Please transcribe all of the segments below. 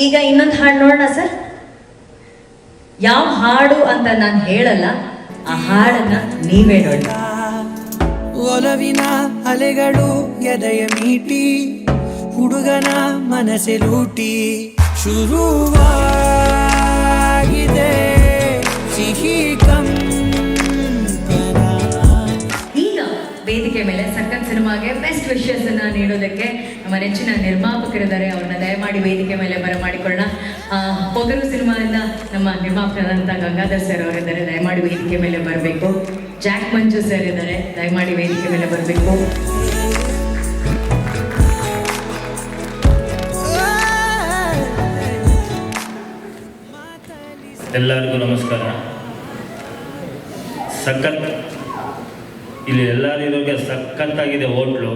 ಈಗ ಇನ್ನೊಂದು ಹಾಡು ನೋಡೋಣ ಸರ್. ಯಾವ ಹಾಡು ಅಂತ ನಾನು ಹೇಳಲ್ಲ, ಆ ಹಾಡನ್ನ ನೀವೇ ನೋಡಿ. ಒಲವಿನ ಅಲೆಗಳು ಎದೆಯ ಮೀಟಿ, ಹುಡುಗನ ಮನಸ್ಸೆ ಲೂಟಿ, ಶುರುವಾಗಿದೆ ಸಿಹಿ ಕಂಪನ. ಈಗ ವೇದಿಕೆ ಮೇಲೆ ಸಖತ್ ಸಿನಿಮಾಗೆ ಬೆಸ್ಟ್ ವಿಶಸ್ ಅನ್ನ ನೀಡೋದಕ್ಕೆ ನಮ್ಮ ನೆಚ್ಚಿನ ನಿರ್ಮಾಪಕರಿದ್ದಾರೆ. ಅವ್ರನ್ನ ದಯಮಾಡಿ ವೇದಿಕೆ ಮೇಲೆ ಬರಮಾಡಿಕೊಳ್ಳೋಣ. ಪೊಗರು ಸಿನಿಮಾದಿಂದ ನಮ್ಮ ನಿರ್ಮಾಪಕರಾದಂಥ ಗಂಗಾಧರ್ ಸರ್ ಅವರಿದ್ದಾರೆ, ದಯಮಾಡಿ ವೇದಿಕೆ ಮೇಲೆ ಬರಬೇಕು. ಜಾಕ್ ಮಂಜು ಸರ್ ಇದ್ದಾರೆ, ದಯಮಾಡಿ ವೇದಿಕೆ ಮೇಲೆ ಬರಬೇಕು. ಎಲ್ಲರಿಗೂ ನಮಸ್ಕಾರ. ಸಖತ್ ಇಲ್ಲಿ ಎಲ್ಲರೂ ಇರೋಗೆ ಸಖತ್ತಾಗಿದೆ ಹೋಟ್ಲು.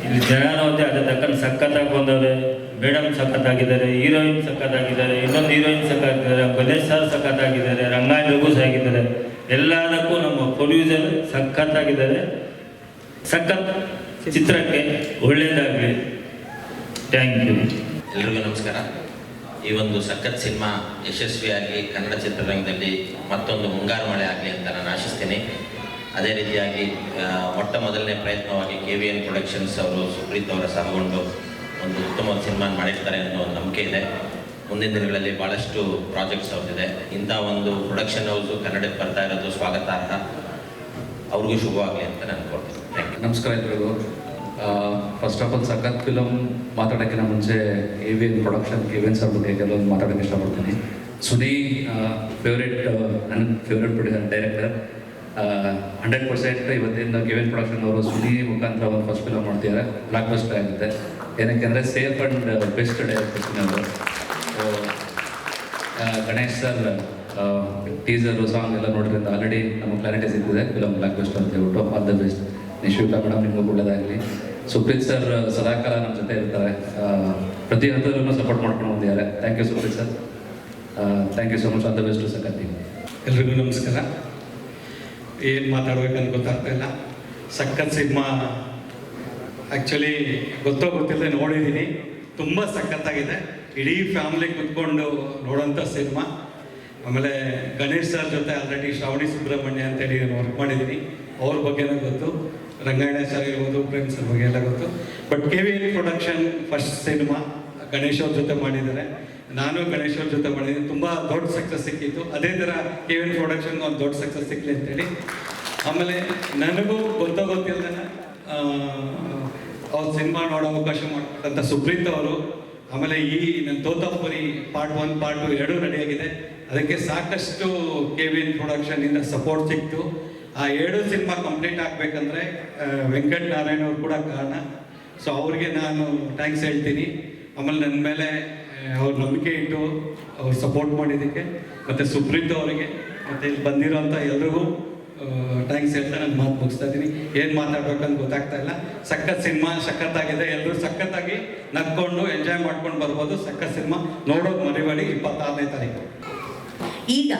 ಇಲ್ಲಿ ಜನ ನೋಡಿದೆ ಅದೇ ತಕ್ಕಂಡು ಸಖತ್ತಾಗಿ ಬಂದವ್ರೆ. ಮೇಡಮ್ ಸಖತ್ತಾಗಿದ್ದಾರೆ, ಹೀರೋಯಿನ್ ಸಖತ್ತಾಗಿದ್ದಾರೆ, ಇನ್ನೊಂದು ಹೀರೋಯಿನ್ ಸಖತ್ತಾಗಿದ್ದಾರೆ, ಗಣೇಶ್ ಸರ್ ಸಖತ್ತಾಗಿದ್ದಾರೆ, ರಂಗಾಯಣ ರಘು ಆಗಿದ್ದಾರೆ. ಎಲ್ಲದಕ್ಕೂ ನಮ್ಮ ಪ್ರೊಡ್ಯೂಸರ್ ಸಖತ್ತಾಗಿದ್ದಾರೆ. ಸಖತ್ ಚಿತ್ರಕ್ಕೆ ಒಳ್ಳೆಯದಾಗಲಿ. Thank you. ಎಲ್ರಿಗೂ ನಮಸ್ಕಾರ. ಈ ಒಂದು ಸಖತ್ ಸಿನಿಮಾ ಯಶಸ್ವಿಯಾಗಿ ಕನ್ನಡ ಚಿತ್ರರಂಗದಲ್ಲಿ ಮತ್ತೊಂದು ಮುಂಗಾರು ಮಳೆ ಆಗಲಿ ಅಂತ ನಾನು ಆಶಿಸ್ತೀನಿ. ಅದೇ ರೀತಿಯಾಗಿ ಮೊಟ್ಟ ಮೊದಲನೇ ಪ್ರಯತ್ನವಾಗಿ KVN ಪ್ರೊಡಕ್ಷನ್ಸ್ ಅವರು ಸುಪ್ರೀತ್ ಅವರ ಸಹಗೊಂಡು ಒಂದು ಉತ್ತಮವಾದ ಸಿನಿಮಾ ಮಾಡಿರ್ತಾರೆ ಅನ್ನೋ ಒಂದು ನಂಬಿಕೆ ಇದೆ. ಮುಂದಿನ ದಿನಗಳಲ್ಲಿ ಭಾಳಷ್ಟು ಪ್ರಾಜೆಕ್ಟ್ಸ್ ಅವ್ರದ್ದಿದೆ. ಇಂಥ ಒಂದು ಪ್ರೊಡಕ್ಷನ್ ಹೌಸು ಕನ್ನಡಕ್ಕೆ ಬರ್ತಾ ಇರೋದು ಸ್ವಾಗತಾರ್ಹ. ಅವ್ರಿಗೂ ಶುಭವಾಗಲಿ ಅಂತ ನಾನು ಕೊಡ್ತೀನಿ. Thank you. ನಮಸ್ಕಾರ ಎಲ್ರಿಗೂ. First of all Sakath film ಮಾತಾಡೋಕ್ಕಿಂತ ಮುಂಚೆ KVN ಪ್ರೊಡಕ್ಷನ್ ಸರ್ ಬಗ್ಗೆ ಕೆಲವೊಂದು ಮಾತಾಡೋಕ್ಕೆ ಇಷ್ಟಪಡ್ತೀನಿ. ಸುನಿ ಫೇವ್ರೇಟ್ ನನ್ನ ಫೇವ್ರೇಟ್ ಪ್ರೊಡ್ಯೂಸರ್ ಡೈರೆಕ್ಟರ್. 100% ಇವತ್ತಿನ KVN ಪ್ರೊಡಕ್ಷನ್ ಅವರು ಸುನಿ ಮುಖಾಂತರ ಒಂದು ಫಸ್ಟ್ ಫಿಲಮ್ ಮಾಡ್ತಿದ್ದಾರೆ. ಬ್ಲಾಕ್ ಬಸ್ಟರ್ ಆಗುತ್ತೆ. ಏನಕ್ಕೆ ಅಂದರೆ safe and best director Suni ಅವರು. ಗಣೇಶ್ ಸರ್ ಟೀಸರು ಸಾಂಗ್ ಎಲ್ಲ ನೋಡಿದ್ರಿಂದ ಆಲ್ರೆಡಿ ನಮಗೆ ಕ್ಲಾರಿಟಿ ಸಿಗ್ತಿದೆ ಫಿಲಮ್ ಬ್ಲಾಕ್ ಬಸ್ಟರ್ ಅಂತ ಹೇಳ್ಬಿಟ್ಟು. All the best. Nishvika madam, ನಿಮಗೂ ಒಳ್ಳೆಯದಾಗಲಿ. ಸುಪ್ರೀತ್ ಸರ್ ಸದಾಕಾಲ ನಮ್ಮ ಜೊತೆ ಇರ್ತಾರೆ, ಪ್ರತಿ ಹಂತದಲ್ಲೂ ಸಪೋರ್ಟ್ ಮಾಡ್ಕೊಂಡು ಬಂದಿದ್ದಾರೆ. Thank you Supreeth sir. Thank you so much. All the best Sakath team. ಎಲ್ರಿಗೂ ನಮಸ್ಕಾರ. ಏನು ಮಾತಾಡ್ಬೇಕಂತ ಗೊತ್ತಾಗ್ತಾ ಇಲ್ಲ. ಸಖತ್ ಸಿನಿಮಾ ಆ್ಯಕ್ಚುಲಿ ಗೊತ್ತಿಲ್ಲದೆ ನೋಡಿದ್ದೀನಿ. ತುಂಬ ಸಖತ್ತಾಗಿದೆ. ಇಡೀ ಫ್ಯಾಮಿಲಿ ಕುತ್ಕೊಂಡು ನೋಡೋಂಥ ಸಿನಿಮಾ. ಆಮೇಲೆ ಗಣೇಶ್ ಸರ್ ಜೊತೆ ಆಲ್ರೆಡಿ ಶ್ರಾವಣಿ ಸುಬ್ರಹ್ಮಣ್ಯ ಅಂತೇಳಿ ನಾನು ವರ್ಕ್ ಮಾಡಿದ್ದೀನಿ. ಅವ್ರ ಬಗ್ಗೆನೂ ಗೊತ್ತು. ರಂಗಾಯಣ ಸರ್ ಇರ್ಬೋದು, ಪ್ರೇಮ್ ಸರ್ ಬಗ್ಗೆ ಎಲ್ಲ ಗೊತ್ತು. But KVN production first cinema Ganesh ಅವ್ರ ಜೊತೆ ಮಾಡಿದ್ದಾರೆ. ನಾನು ಗಣೇಶ್ ಅವ್ರ ಜೊತೆ ಮಾಡಿದ್ದೀನಿ. ತುಂಬ ದೊಡ್ಡ ಸಕ್ಸಸ್ ಸಿಕ್ಕಿತ್ತು. ಅದೇ ಥರ KVN ಪ್ರೊಡಕ್ಷನ್ಗೆ ಒಂದು ದೊಡ್ಡ ಸಕ್ಸಸ್ ಸಿಕ್ಕಲಿ ಅಂತೇಳಿ. ಆಮೇಲೆ ನನಗೂ ಗೊತ್ತಿಲ್ಲದೆ ಅವ್ರ ಸಿನಿಮಾ ನೋಡೋ ಅವಕಾಶ ಮಾಡಿಕೊಟ್ಟಂಥ ಸುಪ್ರೀತ್ ಅವರು. ಆಮೇಲೆ ಈ ನನ್ನ ತೋತಾಪುರಿ ಪಾರ್ಟ್ 1 ಪಾರ್ಟ್ 2 ಎರಡೂ ರೆಡಿಯಾಗಿದೆ. ಅದಕ್ಕೆ ಸಾಕಷ್ಟು KVN ಪ್ರೊಡಕ್ಷನ್ನಿಂದ ಸಪೋರ್ಟ್ ಸಿಕ್ತು. ಆ 2 ಸಿನಿಮಾ ಕಂಪ್ಲೀಟ್ ಆಗಬೇಕಂದ್ರೆ ವೆಂಕಟ್ ನಾರಾಯಣ್ ಅವ್ರು ಕೂಡ ಕಾರಣ. ಸೊ ಅವ್ರಿಗೆ ನಾನು ಥ್ಯಾಂಕ್ಸ್ ಹೇಳ್ತೀನಿ. ಆಮೇಲೆ ನನ್ನ ಮೇಲೆ ಅವ್ರ ನಂಬಿಕೆ ಇಟ್ಟು ಅವ್ರು ಸಪೋರ್ಟ್ ಮಾಡಿದ್ದಕ್ಕೆ, ಮತ್ತು ಸುಪ್ರೀತ್ ಅವರಿಗೆ, ಮತ್ತು ಇಲ್ಲಿ ಬಂದಿರೋಂಥ ಎಲ್ರಿಗೂ ಥ್ಯಾಂಕ್ಸ್ ಹೇಳ್ತಾ ನಾನು ಮಾತು ಮುಗಿಸ್ತಾ ಇದ್ದೀನಿ. ಏನು ಮಾತಾಡ್ಬೇಕಂತ ಗೊತ್ತಾಗ್ತಾ ಇಲ್ಲ. ಸಖತ್ ಸಿನಿಮಾ ಸಖತ್ತಾಗಿದೆ. ಎಲ್ಲರೂ ಸಖತ್ತಾಗಿ ನಕ್ಕೊಂಡು ಎಂಜಾಯ್ ಮಾಡ್ಕೊಂಡು ಬರ್ಬೋದು. ಸಖತ್ ಸಿನಿಮಾ ನೋಡೋದು ಮರಿಬೇಡಿ. 26ನೇ ತಾರೀಕು. ಈಗ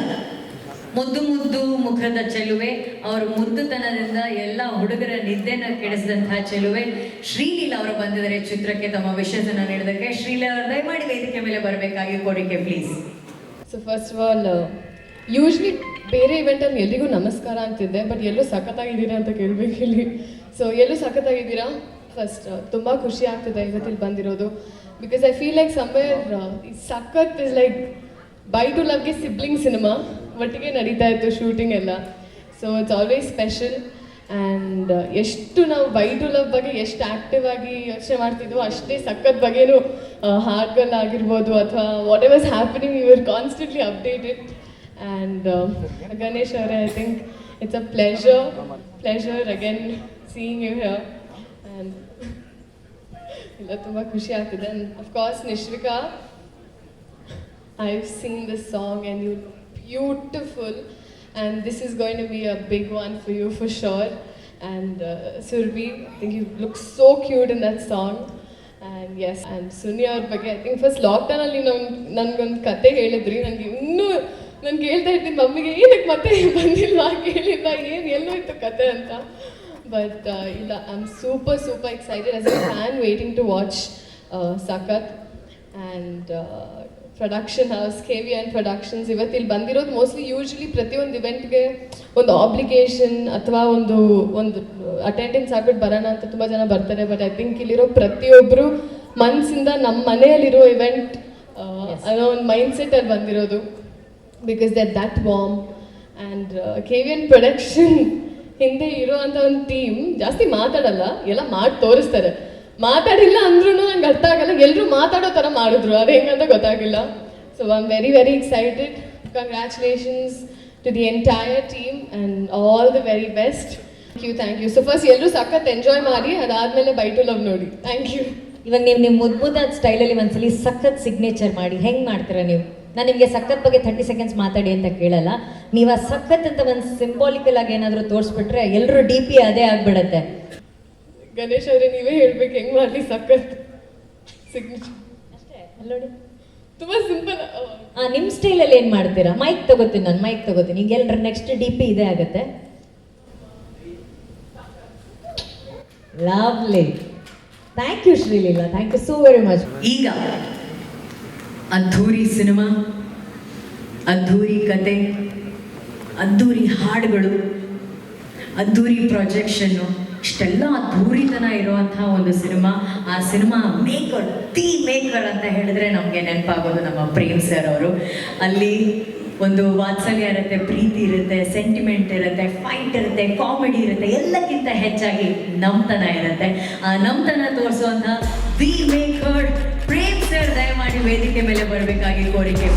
ಮುದ್ದು ಮುದ್ದು ಮುಖದ ಚೆಲುವೆ, ಅವರ ಮುದ್ದುತನದಿಂದ ಎಲ್ಲ ಹುಡುಗರ ನಿದ್ದೆನ ಕೆಡಿಸಿದಂತಹ ಚೆಲುವೆ ಶ್ರೀಲೀಲಾ ಅವರು ಬಂದಿದ್ದಾರೆ ಚಿತ್ರಕ್ಕೆ ತಮ್ಮ ವಿಷಯನ ನೀಡೋದಕ್ಕೆ. ಶ್ರೀಲೀಲಾ ಅವರು ದಯಮಾಡಿ ವೇದಿಕೆ ಮೇಲೆ ಬರಬೇಕಾಗಿ ಕೋರಿಕೆ please. So first of all usually ಬೇರೆ ಇವೆಂಟಲ್ಲಿ ಎಲ್ರಿಗೂ ನಮಸ್ಕಾರ ಅಂತಿದ್ದೆ, ಬಟ್ ಎಲ್ಲೂ ಸಖತ್ತಾಗಿದ್ದೀರಾ ಅಂತ ಕೇಳಬೇಕು ಇಲ್ಲಿ. ಸೊ ಎಲ್ಲೂ ಸಖತ್ತಾಗಿದ್ದೀರಾ. ಫಸ್ಟ್ ತುಂಬ ಖುಷಿ ಆಗ್ತಿದೆ ಇವತ್ತಿಲ್ಲಿ ಬಂದಿರೋದು. Because I feel like somewhere Sakath is like by two ಲವ್ಗೆ ಸಿಬ್ಲಿಂಗ್ ಸಿನಿಮಾ ಒಟ್ಟಿಗೆ ನಡೀತಾ ಇತ್ತು ಶೂಟಿಂಗ್ ಎಲ್ಲ. So it's always special. And ಎಷ್ಟು ನಾವು ಬೈ ಟು ಲವ್ ಬಗ್ಗೆ ಎಷ್ಟು ಆ್ಯಕ್ಟಿವ್ ಆಗಿ ಯೋಚನೆ ಮಾಡ್ತಿದ್ವೋ ಅಷ್ಟೇ ಸಖತ್ ಬಗ್ಗೆನೂ ಹಾಡುಗಳಾಗಿರ್ಬೋದು ಅಥವಾ whatever's happening you are constantly updated. And Ganesh ಅವರೇ, I think it's a pleasure again seeing you here. And ಇಲ್ಲ ತುಂಬ ಖುಷಿ ಆಗ್ತಿದೆ. And of course Nishvika, I've seen this song and you're beautiful, and this is going to be a big one for you for sure. And Surbhi, I think you look so cute in that song. And yes, and Sunya ಅವ್ರ ಬಗ್ಗೆ I think first ಲಾಕ್ಡೌನಲ್ಲಿ ನನಗೊಂದು ಕತೆ ಹೇಳಿದ್ರಿ. ನನಗೆ ಇನ್ನೂ ನಾನು ಕೇಳ್ತಾ ಇರ್ತೀನಿ ಮಮ್ಮಿಗೆ, ಏನಕ್ಕೆ ಮತ್ತೆ ಬಂದಿಲ್ವಾ ಕೇಳಿಲ್ಲ, ಏನು ಎಲ್ಲೋಯ್ತು ಕತೆ ಅಂತ. But ಇಲ್ಲ, I'm super excited as a fan waiting to watch Sakat. And production house KVN productions ಇವತ್ತು ಇಲ್ಲಿ ಬಂದಿರೋದು ಮೋಸ್ಟ್ಲಿ ಯೂಶ್ವಲಿ ಪ್ರತಿಯೊಂದು ಇವೆಂಟ್ಗೆ ಒಂದು ಆಬ್ಲಿಗೇಷನ್ ಅಥವಾ ಒಂದು ಅಟೆಂಡೆನ್ಸ್ ಆಗ್ಬಿಟ್ಟು ಬರೋಣ ಅಂತ ತುಂಬ ಜನ ಬರ್ತಾರೆ. ಬಟ್ ಐ ಥಿಂಕ್ ಇಲ್ಲಿರೋ ಪ್ರತಿಯೊಬ್ಬರು ಮನಸ್ಸಿಂದ ನಮ್ಮ ಮನೆಯಲ್ಲಿರೋ ಇವೆಂಟ್ ಅನ್ನೋ ಒಂದು ಮೈಂಡ್ಸೆಟ್ಟಲ್ಲಿ ಬಂದಿರೋದು. Because that warm and KVN production ಹಿಂದೆ ಇರೋವಂಥ ಒಂದು ಟೀಮ್ ಜಾಸ್ತಿ ಮಾತಾಡಲ್ಲ, ಎಲ್ಲ ಮಾಡಿ ತೋರಿಸ್ತಾರೆ. ಮಾತಾಡಿಲ್ಲ ಅಂದ್ರೂ ನಂಗೆ ಅರ್ಥ ಆಗಲ್ಲ, ಎಲ್ಲರೂ ಮಾತಾಡೋ ಥರ ಮಾಡಿದ್ರು, ಅದು ಹೆಂಗಂತ ಗೊತ್ತಾಗಿಲ್ಲ. So I am very very excited. Congratulations to the entire team and all the very best. Thank you. So first ಎಲ್ಲರೂ ಸಖತ್ ಎಂಜಾಯ್ ಮಾಡಿ, ಅದಾದಮೇಲೆ ಬೈ ಟು ಲವ್ ನೋಡಿ. Thank you. ಇವಾಗ ನೀವು ಮುದ್ದಾದ ಸ್ಟೈಲಲ್ಲಿ ಒಂದ್ಸಲಿ ಸಖತ್ ಸಿಗ್ನೇಚರ್ ಮಾಡಿ ಹೆಂಗೆ ಮಾಡ್ತೀರಾ ನೀವು? ನಾನು ನಿಮಗೆ ಸಖತ್ ಬಗ್ಗೆ 30 ಸೆಕೆಂಡ್ಸ್ ಮಾತಾಡಿ ಅಂತ ಕೇಳಲ್ಲ, ನೀವು ಆ ಸಖತ್ ಅಂತ ಒಂದು ಸಿಂಬಾಲಿಕಲ್ ಆಗಿ ಏನಾದರೂ ತೋರಿಸ್ಬಿಟ್ರೆ ಎಲ್ಲರೂ DP ಅದೇ ಆಗ್ಬಿಡತ್ತೆ. ಗಣೇಶ್ ಅವರೇ ನೀವೇ ಹೇಳ್ಬೇಕು ಹೆಂಗೆ ಮಾಡಲಿ ಸಖತ್ ಸಿಗ್ನೇಚರ್. ಅಷ್ಟೇ ಅಲ್ಲೋಡಿ, ತುಂಬ ಸಿಂಪಲ್. ನಿಮ್ಮ ಸ್ಟೈಲಲ್ಲಿ ಏನು ಮಾಡ್ತೀರಾ? ಮೈಕ್ ತಗೋತೀನಿ ನಾನು, ಮೈಕ್ ತಗೋತೀನಿ. ಈಗ ಎಲ್ಲರ ನೆಕ್ಸ್ಟ್ DP ಇದೇ ಆಗುತ್ತೆ. Lovely. Thank you Sreeleela, thank you so very much. ಈಗ ಅದ್ಧೂರಿ ಸಿನಿಮಾ, ಅದ್ಧೂರಿ ಕತೆ, ಅದ್ಧೂರಿ ಹಾಡುಗಳು, ಅದ್ಧೂರಿ ಪ್ರೊಜೆಕ್ಷನ್ನು, ಇಷ್ಟೆಲ್ಲ ಅದ್ಧೂರಿತನ ಇರುವಂಥ ಒಂದು ಸಿನಿಮಾ. ಆ ಸಿನಿಮಾ ಮೇಕರ್, ದಿ ಮೇಕರ್ ಅಂತ ಹೇಳಿದ್ರೆ ನಮಗೆ ನೆನಪಾಗೋದು ನಮ್ಮ ಪ್ರೇಮ್ ಸರ್ ಅವರು. ಅಲ್ಲಿ ಒಂದು ವಾತ್ಸಲ್ಯ ಇರುತ್ತೆ, ಪ್ರೀತಿ ಇರುತ್ತೆ, ಸೆಂಟಿಮೆಂಟ್ ಇರುತ್ತೆ, ಫೈಟ್ ಇರುತ್ತೆ, ಕಾಮಿಡಿ ಇರುತ್ತೆ, ಎಲ್ಲಕ್ಕಿಂತ ಹೆಚ್ಚಾಗಿ ನಮ್ತನ ಇರುತ್ತೆ. ಆ ನಮ್ತನ ತೋರಿಸುವಂಥ ದಿ ಮೇಕರ್ ಪ್ರೇಮ್ ಸರ್ ದಯಮಾಡಿ ವೇದಿಕೆ ಮೇಲೆ ಬರಬೇಕಾಗಿ ಕೋರಿಕೆ.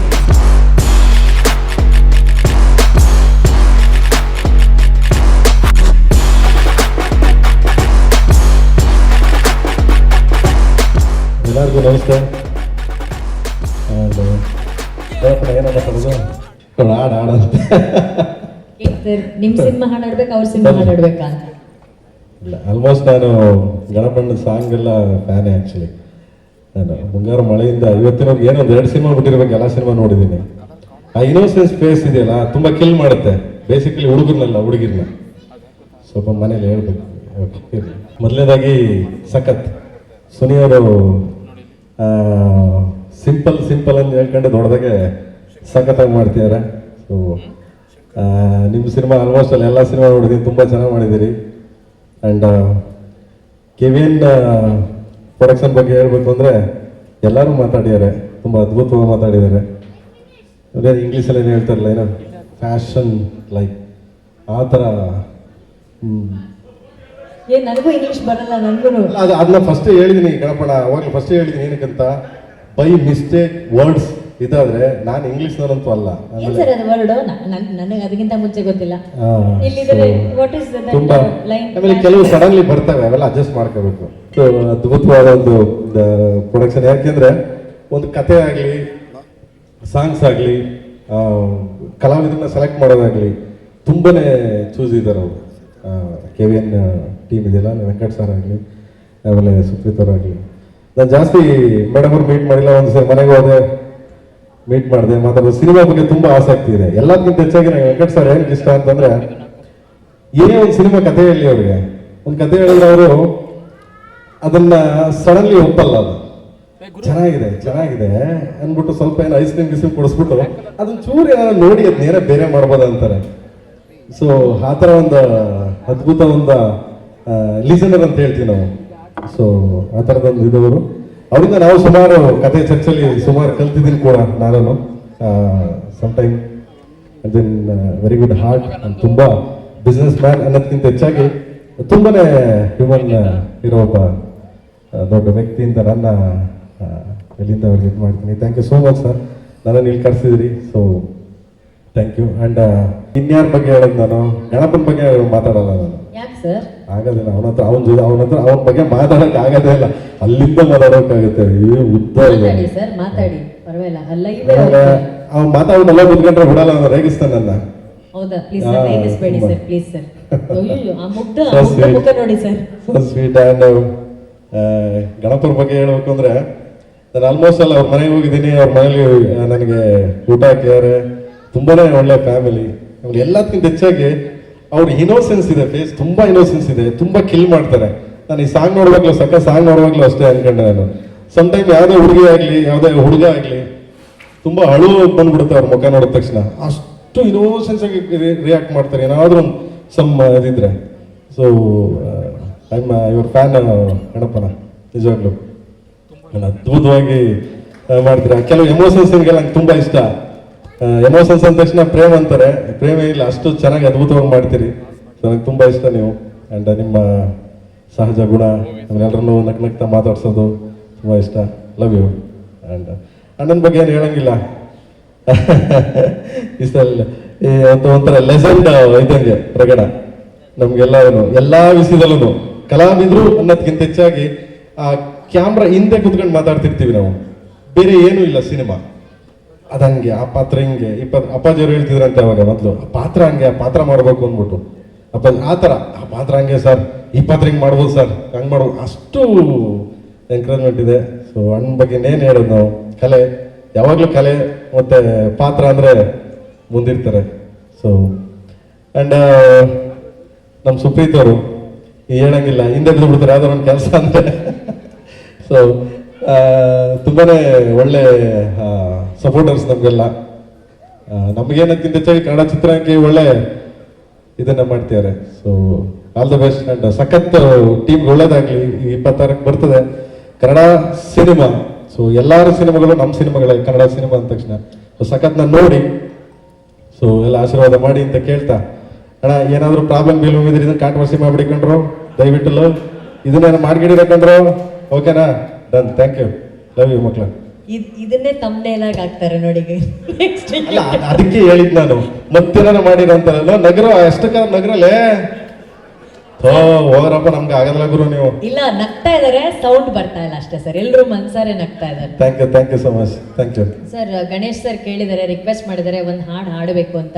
ಎಲ್ಲರಿಗೂ ನಮಸ್ತೆ. ಏನಂತ ಹಾಡಂತೆ ಸರ್, ನಿಮ್ಮ ಸಿನಿಮಾ ಹಾಡಾಡ್ಬೇಕು, ಅವ್ರ ಸಿನಿಮಾ ಹಾಡಾಡ್ಬೇಕಾ ಅಂತ? ಇಲ್ಲ, ಆಲ್ಮೋಸ್ಟ್ ನಾನು ಗಣಪಣ್ಣನ ಸಾಂಗ್ ಎಲ್ಲ ಫ್ಯಾನೇ ಆ್ಯಕ್ಚುಲಿ. ನಾನು ಮುಂಗಾರು ಮಳೆಯಿಂದ ಇವತ್ತಿನವ್ರಿಗೆ ಏನೋ ಒಂದು 2 ಸಿನಿಮಾ ಬಿಟ್ಟಿರ್ಬೇಕು, ಎಲ್ಲ ಸಿನಿಮಾ ನೋಡಿದ್ದೀನಿ. ಆ ಇನ್ನೋಸೆನ್ಸ್ ಫೇಸ್ ಇದೆಯಲ್ಲ ತುಂಬ ಕಿಲ್ ಮಾಡುತ್ತೆ. ಬೇಸಿಕಲಿ ಹುಡುಗರ್ನಲ್ಲ, ಹುಡುಗಿರ್ನ ಸ್ವಲ್ಪ ಮನೇಲಿ ಹೇಳ್ಬೇಕು. ಮೊದಲನೇದಾಗಿ ಸಖತ್ ಸುನಿಯವರು ಸಿಂಪಲ್ ಅಂತ ಹೇಳ್ಕೊಂಡು ದೊಡ್ಡದಾಗೆ ಸಖತ್ತಾಗಿ ಮಾಡ್ತಿದ್ದಾರೆ. ಸೊ ನಿಮ್ಮ ಸಿನಿಮಾ ಆಲ್ಮೋಸ್ಟ್ ಅಲ್ಲಿ ಎಲ್ಲ ಸಿನಿಮಾ ನೋಡಿದ್ದೀನಿ, ತುಂಬ ಚೆನ್ನಾಗಿ ಮಾಡಿದ್ದೀರಿ. ಆ್ಯಂಡ್ KVN ಪ್ರೊಡಕ್ಷನ್ ಬಗ್ಗೆ ಹೇಳಬೇಕು ಅಂದರೆ ಎಲ್ಲರೂ ಮಾತಾಡಿದ್ದಾರೆ, ತುಂಬ ಅದ್ಭುತವಾಗಿ ಮಾತಾಡಿದ್ದಾರೆ. ಇಂಗ್ಲೀಷಲ್ಲಿ ಏನು ಹೇಳ್ತಾರಲ್ಲ, ಏನೋ ಫ್ಯಾಷನ್ ಲೈಕ್ ಆ ಥರ. ನನಗೂ ಇಂಗ್ಲಿಷ್ ಬರಲ್ಲ, ನನಗೂ ಅದನ್ನ ಫಸ್ಟ್ ಹೇಳಿದ್ದೀನಿ ಗಣಪಣ, ಅವಾಗಲೂ ಫಸ್ಟ್ ಹೇಳಿದ್ದೀನಿ. ಏನಕ್ಕಂತ ಬೈ ಮಿಸ್ಟೇಕ್ ವರ್ಡ್ಸ್ ಇದಾದ್ರೆ ನಾನು ಇಂಗ್ಲೀಷ್ನವರಂತೂ ಅಲ್ಲ. ಸರ್ ಅದು ವರ್ಡ್ ನನಗೆ ಅದಕ್ಕಿಂತ ಮುಂಚೆ ಗೊತ್ತಿಲ್ಲ. ತುಂಬಾ ಆಮೇಲೆ ಕೆಲವು ಸಡನ್ಲಿ ಬರ್ತವೆ, ಅವೆಲ್ಲ ಅಡ್ಜಸ್ಟ್ ಮಾಡ್ಕೋಬೇಕು. ಸೊ ಅದ್ಭುತವಾದ ಒಂದು ಪ್ರೊಡಕ್ಷನ್. ಯಾಕೆಂದ್ರೆ ಒಂದು ಕತೆ ಆಗಲಿ, ಸಾಂಗ್ಸ್ ಆಗಲಿ, ಕಲಾವಿದರನ್ನ ಸೆಲೆಕ್ಟ್ ಮಾಡೋದಾಗಲಿ ತುಂಬಾನೇ ಚೂಸ್ ಇದ್ದಾರೆ ಅವರು. KVN ಟೀಮ್ ಇದೆಯಲ್ಲ, ವೆಂಕಟ್ ಸರ್ ಆಗಲಿ, ಆಮೇಲೆ ಸುಪ್ರೀತ್ ಅವರಾಗಲಿ. ನಾನು ಜಾಸ್ತಿ ಮೇಡಮ್ ಅವ್ರು ಮೀಟ್ ಮಾಡಿಲ್ಲ, ಒಂದು ಸರಿ ಮನೆಗೆ ಹೋದೆ, ಮೀಟ್ ಮಾಡಿದೆ, ಮಾತಾಡೋದು. ಸಿನಿಮಾ ಬಗ್ಗೆ ತುಂಬಾ ಆಸಕ್ತಿ ಇದೆ. ಎಲ್ಲದಕ್ಕಿಂತ ಹೆಚ್ಚಾಗಿ ನನಗೆ ವೆಂಕಟ್ ಸರ್ ಏನಕ್ಕೆ ಇಷ್ಟ ಅಂತಂದ್ರೆ, ಏನೇ ಒಂದು ಸಿನಿಮಾ ಕತೆ ಹೇಳಿ ಅವ್ರಿಗೆ, ಒಂದು ಕತೆ ಹೇಳಿದ್ರೆ ಅವರು ಅದನ್ನ ಸಡನ್ಲಿ ಒಪ್ಪಲ್ಲ. ಅದು ಚೆನ್ನಾಗಿದೆ ಅಂದ್ಬಿಟ್ಟು ಸ್ವಲ್ಪ ಏನೋ ಐಸ್ ಕ್ರೀಮ್ ಕೊಡಿಸ್ಬಿಟ್ಟು ಅದನ್ನ ಚೂರು ಏನಾದ್ರು ನೋಡಿ ಅದ್ ನೇರ ಬೇರೆ ಮಾಡ್ಬೋದು ಅಂತಾರೆ. ಸೊ ಆ ಥರ ಒಂದು ಅದ್ಭುತ ಒಂದು ಲಿಸನರ್ ಅಂತ ಹೇಳ್ತೀವಿ ನಾವು. ಸೊ ಆ ಥರದೊಂದು ಇದವರು. ಅವರಿಂದ ನಾವು ಸುಮಾರು ಕತೆ ಚರ್ಚೆಯಲ್ಲಿ ಸುಮಾರು ಕಲ್ತಿದ್ದೀನಿ ಕೂಡ ನಾನು. Sometime then very good heart, ತುಂಬ ಬಿಸ್ನೆಸ್ ಮ್ಯಾನ್ ಅನ್ನೋದಕ್ಕಿಂತ ಹೆಚ್ಚಾಗಿ ತುಂಬಾನೇ ಹ್ಯೂಮನ್ ಇರೋ ಒಬ್ಬ ದೊಡ್ಡ ವ್ಯಕ್ತಿ ಅಂತ ನನ್ನ ಎಲ್ಲಿಂದ ಅವ್ರಿಗೆ ಇದು ಮಾಡ್ತೀನಿ. Thank you so much sir, ನನ್ನನ್ನು ಇಲ್ಲಿ ಕರೆಸಿದ್ರಿ. So thank you. ಆ್ಯಂಡ್ ಇನ್ಯಾರ ಬಗ್ಗೆ ಹೇಳೋದು, ನಾನು ಗಣಪನ ಬಗ್ಗೆ ಮಾತಾಡಲ್ಲ ನಾನು. ಯಾಕೆ ಸರ್? ಆಗೋದಿಲ್ಲ, ಅವನ ಬಗ್ಗೆ ಮಾತಾಡೋಕೆ ಆಗೋದೇ ಇಲ್ಲ. ಅಲ್ಲಿಂದ ಮಾತಾಡೋಕ್ಕಾಗುತ್ತೆ. ಉದ್ದ ಸರ್ ಮಾತಾಡಿ, ಪರವಾಗಿಲ್ಲ. ಅವ್ನು ಮಾತಾಡೋದೆಲ್ಲ ಕುತ್ಕೊಂಡ್ರೆ ಬಿಡಲ್ಲ, ಅವ್ನು ರೇಗಿಸ್ತಾನೆ ನನ್ನ. ಹೌದಾ? ಪ್ಲೀಸ್ ಸರ್, ರೇಗಿಸ್ಬೇಡಿ ಸರ್, ಪ್ಲೀಸ್ ಸರ್. ಆ ಮುಗ್ಧ ಮುಖ ನೋಡಿ ಸರ್. ಸ್ವೀಟ್. ಆ್ಯಂಡ್ ಗಣಪನ ಬಗ್ಗೆ ಹೇಳ್ಬೇಕು ಅಂದ್ರೆ, ನಾನು ಆಲ್ಮೋಸ್ಟ್ ಅಲ್ಲ ಅವ್ರ ಮನೆಗೆ ಹೋಗಿದ್ದೀನಿ. ಅವ್ರ ಮನೇಲಿ ನನಗೆ ಊಟ ಹಾಕಿದ್ದಾರೆ. ತುಂಬಾನೇ ಒಳ್ಳೆ ಫ್ಯಾಮಿಲಿ. ಆಮೇಲೆ ಎಲ್ಲದಕ್ಕಿಂತ ಹೆಚ್ಚಾಗಿ ಅವ್ರ ಇನ್ನೋಸೆನ್ಸ್ ಇದೆ, ಫೇಸ್ ತುಂಬಾ ಇನ್ನೋಸೆನ್ಸ್ ಇದೆ, ತುಂಬಾ ಕಿಲ್ ಮಾಡ್ತಾರೆ. ನಾನು ಈ ಸಾಂಗ್ ನೋಡುವಾಗ್ಲೂ ಸಾಂಗ್ ನೋಡುವಾಗ್ಲೂ ಅಷ್ಟೇ ಅನ್ಕೊಂಡೆ ನಾನು. ಸಮ್ಟೈಮ್ ಯಾವುದೇ ಹುಡುಗಿ ಆಗಲಿ ಯಾವುದೇ ಹುಡುಗ ಆಗಲಿ ತುಂಬ ಅಳು ಬಂದ್ಬಿಡುತ್ತೆ ಅವ್ರ ಮುಖ ನೋಡಿದ ತಕ್ಷಣ. ಅಷ್ಟು ಇನೋಸೆನ್ಸ್ ಆಗಿ ರಿಯಾಕ್ಟ್ ಮಾಡ್ತಾರೆ ಏನಾದರೂ ಒಂದು ಸಮ್ ಇದಿದ್ರೆ. So I am your fan ಗಣಪನ, ನಿಜವಾಗ್ಲೂ ಅದ್ಭುತವಾಗಿ ಮಾಡ್ತೀರಾ. ಕೆಲವು ಎಮೋಷನ್ಸ್ಗೆಲ್ಲ ನಂಗೆ ತುಂಬ ಇಷ್ಟ. ಎಮೋಷನ್ಸ್ ಅಂದ ತಕ್ಷಣ ಪ್ರೇಮ ಅಂತಾರೆ, ಪ್ರೇಮ ಇಲ್ಲ, ಅಷ್ಟು ಚೆನ್ನಾಗಿ ಅದ್ಭುತವಾಗಿ ಮಾಡ್ತೀರಿ. ಸೊ ನಂಗೆ ತುಂಬ ಇಷ್ಟ ನೀವು. ಆ್ಯಂಡ್ ನಿಮ್ಮ ಸಹಜ ಗುಣ, ನಮ್ಮನ್ನೆಲ್ಲರನ್ನೂ ನಗ್ನಗ್ತಾ ಮಾತಾಡ್ಸೋದು ತುಂಬ ಇಷ್ಟ. Love you. ಆ್ಯಂಡ್ ಅಣ್ಣನ ಬಗ್ಗೆ ಏನು ಹೇಳಂಗಿಲ್ಲ. ಇಷ್ಟಲ್ಲ ಒಂಥರ ಲೆಸೆಂಡ್ ಇದ್ದಂಗೆ ಪ್ರಗಡ ನಮಗೆಲ್ಲ ಎಲ್ಲ ವಿಷಯದಲ್ಲೂ ಕಲಾವಿದರು ಅನ್ನೋದಕ್ಕಿಂತ ಹೆಚ್ಚಾಗಿ ಆ ಕ್ಯಾಮ್ರಾ ಹಿಂದೆ ಕುತ್ಕೊಂಡು ಮಾತಾಡ್ತಿರ್ತೀವಿ ನಾವು. ಬೇರೆ ಏನೂ ಇಲ್ಲ ಸಿನಿಮಾ ಅದಂಗೆ, ಆ ಪಾತ್ರ ಹಿಂಗೆ. ಅಪ್ಪಾಜಿಯವ್ರು ಹೇಳ್ತಿದ್ರಂತೆ ಅವಾಗ ಮೊದಲು, ಆ ಪಾತ್ರ ಹಂಗೆ, ಆ ಪಾತ್ರ ಮಾಡಬೇಕು ಅಂದ್ಬಿಟ್ಟು. ಅಪ್ಪಾಜಿ ಆ ಥರ, ಆ ಪಾತ್ರ ಹಂಗೆ ಸರ್, ಈ ಪಾತ್ರ ಹಿಂಗೆ ಮಾಡ್ಬೋದು ಸರ್, ಹಂಗೆ ಮಾಡ್ಬೋದು, ಅಷ್ಟು ಎಂಕರೇಜ್ಮೆಂಟ್ ಇದೆ. ಸೊ ಅಣ್ಣ ಬಗ್ಗೆ ಇನ್ನೇನು ಹೇಳೋದು ನಾವು. ಕಲೆ ಯಾವಾಗಲೂ ಕಲೆ ಮತ್ತು ಪಾತ್ರ ಅಂದರೆ ಮುಂದಿರ್ತಾರೆ. ಸೊ ಆ್ಯಂಡ್ ನಮ್ಮ ಸುಪ್ರೀತ್ ಅವರು ಹೇಳಂಗಿಲ್ಲ, ಹಿಂದೆ ಬಿದ್ದು ಬಿಡ್ತಾರೆ ಯಾವ್ದಾರು ಒಂದು ಕೆಲಸ ಅಂದರೆ. ಸೊ ತುಂಬಾ ಒಳ್ಳೆ ಸಪೋರ್ಟರ್ಸ್ ನಮಗೆಲ್ಲ. ನಮಗೇನಕ್ಕಿಂತ ಹೆಚ್ಚಾಗಿ ಕನ್ನಡ ಚಿತ್ರರಂಗಕ್ಕೆ ಒಳ್ಳೆ ಇದನ್ನ ಮಾಡ್ತಿದ್ದಾರೆ. So all the best. And ಸಖತ್ ಟೀಮ್ಗೆ ಒಳ್ಳೇದಾಗಲಿ. 26ಕ್ಕೆ ಬರ್ತದೆ ಕನ್ನಡ ಸಿನಿಮಾ. ಸೊ ಎಲ್ಲರ ಸಿನಿಮಾಗಳು ನಮ್ಮ ಸಿನಿಮಾಗಳೇ, ಕನ್ನಡ ಸಿನಿಮಾ ಅಂದ ತಕ್ಷಣ. ಸೊ ಸಖತ್ನ ನೋಡಿ, ಸೊ ಎಲ್ಲ ಆಶೀರ್ವಾದ ಮಾಡಿ ಅಂತ ಕೇಳ್ತಾ, ಅಣ್ಣ ಏನಾದರೂ ಪ್ರಾಬ್ಲಮ್ ಬೀಲ್ ಇದ್ರೆ ಇದನ್ನ ಕಾಂಟ್ರವರ್ಸಿ ಮಾಡಿಬಿಡಿಕೊಂಡ್ರು ದಯವಿಟ್ಟು ಇದನ್ನ ಮಾಡ್ಗಿಡಿರಕಂಡ್ರು. ಓಕೆನಾ? Done. Thank you. Love you ಮಕ್ಳ. ಇದನ್ನೇ ತಮ್ಮನೇಲಾಗಿ ಹಾಕ್ತಾರೆ ನೋಡಿ. ಅಲ್ಲ ಅದಕ್ಕೆ ಹೇಳಿದ್ ನಾನು, ಮತ್ತೇನಾರ ಮಾಡಿರಂತಾರಲ್ಲ ನಗರ ಅಷ್ಟಕ್ಕ ನಗರಲ್ಲೇ ಹೋಗ್ರಪ್ಪ, ನಮ್ಗೆ ಆಗಲ್ಲ ಗುರು ನೀವು. ಇಲ್ಲ, ನಗ್ತಾ ಇದಾರೆ, ಸೌಂಡ್ ಬರ್ತಾ ಇಲ್ಲ ಅಷ್ಟೇ ಸರ್. ಎಲ್ಲರೂ ಮನ್ಸಾರೆ ನಗ್ತಾ ಇದ್ದಾರೆ. Thank you so much. Thank you sir. Ganesh sir ಕೇಳಿದ್ದಾರೆ, ರಿಕ್ವೆಸ್ಟ್ ಮಾಡಿದ್ದಾರೆ ಒಂದು ಹಾಡು ಹಾಡಬೇಕು ಅಂತ.